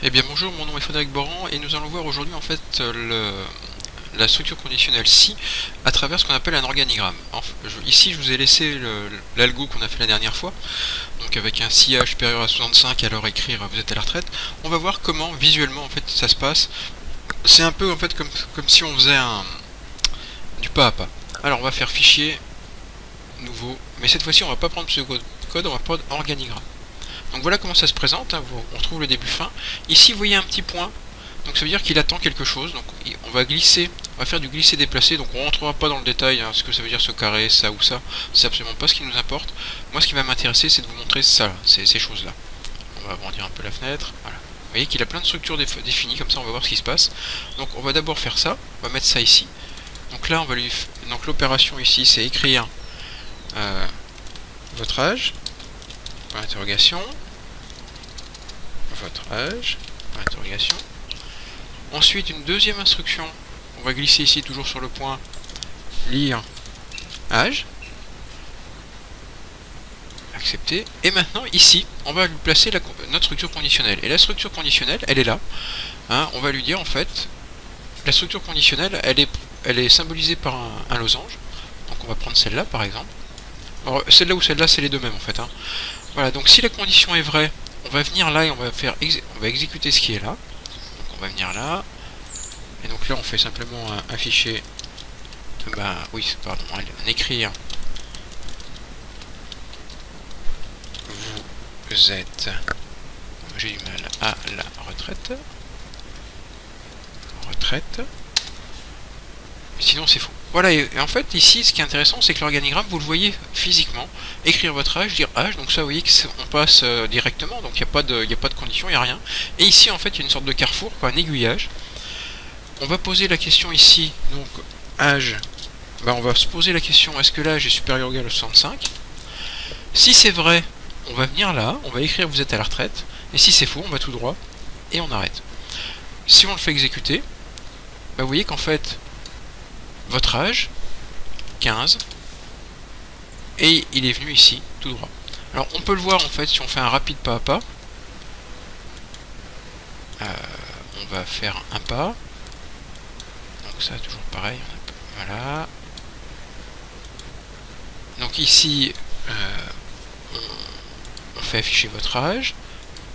Eh bien bonjour, mon nom est Frédéric Boran et nous allons voir aujourd'hui en fait la structure conditionnelle si à travers ce qu'on appelle un organigramme. Ici je vous ai laissé l'algo qu'on a fait la dernière fois, donc avec un si âge supérieur à 65 alors écrire vous êtes à la retraite. On va voir comment visuellement en fait ça se passe. C'est un peu en fait comme si on faisait du pas à pas. Alors on va faire fichier nouveau, mais cette fois-ci on va pas prendre pseudocode, on va prendre organigramme. Donc voilà comment ça se présente, hein. On retrouve le début fin. Ici vous voyez un petit point, donc ça veut dire qu'il attend quelque chose. Donc on va glisser, on va faire du glisser déplacer, donc on rentrera pas dans le détail, hein, ce que ça veut dire ce carré, ça ou ça, c'est absolument pas ce qui nous importe. Moi ce qui va m'intéresser c'est de vous montrer ça, ces choses là. On va agrandir un peu la fenêtre, voilà. Vous voyez qu'il a plein de structures définies, comme ça on va voir ce qui se passe. Donc on va d'abord faire ça, on va mettre ça ici. Donc là on va lui, donc l'opération ici c'est écrire votre âge, point d'interrogation, votre âge, point d'interrogation. Ensuite une deuxième instruction, on va glisser ici toujours sur le point, lire âge, accepter, et maintenant ici on va lui placer notre structure conditionnelle, et la structure conditionnelle elle est là, hein, on va lui dire en fait, la structure conditionnelle elle est symbolisée par un losange, donc on va prendre celle-là par exemple. Alors celle-là ou celle-là c'est les deux mêmes en fait, hein. Voilà, donc si la condition est vraie, on va venir là et on va exécuter ce qui est là. Donc on va venir là, et donc là on fait simplement un fichier, oui pardon, un écrire vous êtes, j'ai du mal, à la retraite, mais sinon c'est faux. Voilà, et en fait ici ce qui est intéressant c'est que l'organigramme vous le voyez physiquement, écrire votre âge, dire âge, donc ça vous voyez qu'on passe directement, donc il n'y a pas de condition, il n'y a rien. Et ici en fait il y a une sorte de carrefour, quoi, un aiguillage. On va poser la question ici, donc âge, on va se poser la question est-ce que l'âge est supérieur ou égal à 65. Si c'est vrai, on va venir là, on va écrire vous êtes à la retraite, et si c'est faux, on va tout droit, et on arrête. Si on le fait exécuter, vous voyez qu'en fait, votre âge, 15, et il est venu ici, tout droit. Alors on peut le voir en fait si on fait un rapide pas à pas. On va faire un pas. Donc ça toujours pareil. Voilà. Donc ici, on fait afficher votre âge.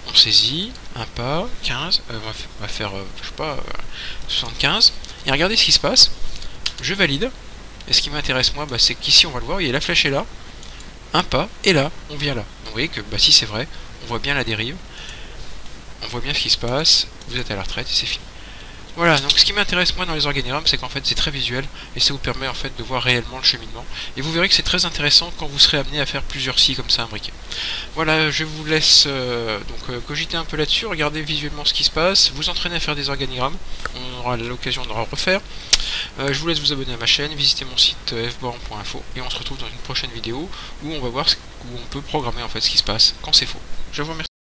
On saisit, un pas, 15, on va faire, je sais pas, 75. Et regardez ce qui se passe. Je valide. Et ce qui m'intéresse moi, c'est qu'ici on va le voir, la flèche est là, un pas, et là, on vient là. Donc vous voyez que si c'est vrai, on voit bien la dérive, on voit bien ce qui se passe, vous êtes à la retraite et c'est fini. Voilà, donc ce qui m'intéresse moi dans les organigrammes, c'est qu'en fait c'est très visuel, et ça vous permet en fait de voir réellement le cheminement. Et vous verrez que c'est très intéressant quand vous serez amené à faire plusieurs si comme ça imbriqués. Voilà, je vous laisse cogiter un peu là-dessus, regardez visuellement ce qui se passe, vous entraînez à faire des organigrammes, on aura l'occasion de le refaire. Je vous laisse vous abonner à ma chaîne, visiter mon site fboran.info, et on se retrouve dans une prochaine vidéo où on va voir où on peut programmer en fait ce qui se passe quand c'est faux. Je vous remercie.